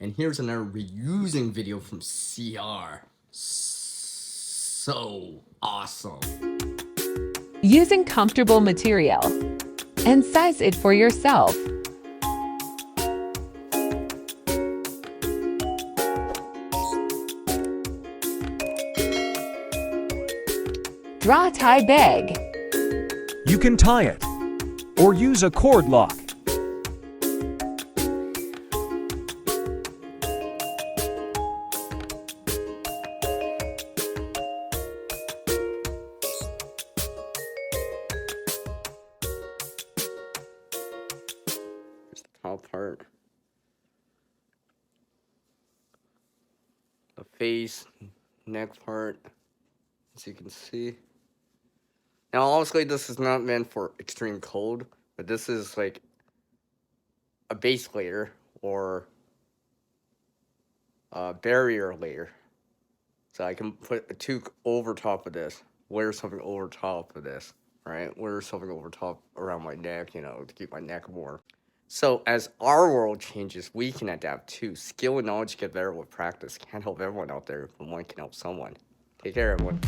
And here's another reusing video from CR. So awesome. Using comfortable material. And size it for yourself. Draw tie bag. You can tie it or use a cord lock. Here's the top part. The face, neck part, as you can see. Now, obviously, this is not meant for extreme cold, but this is like a base layer or a barrier layer. So I can put a toque over top of this, wear something over top of this, right? Wear something over top around my neck, to keep my neck warm. So as our world changes, we can adapt too. Skill and knowledge get better with practice. Can't help everyone out there, but one can help someone. Take care, everyone.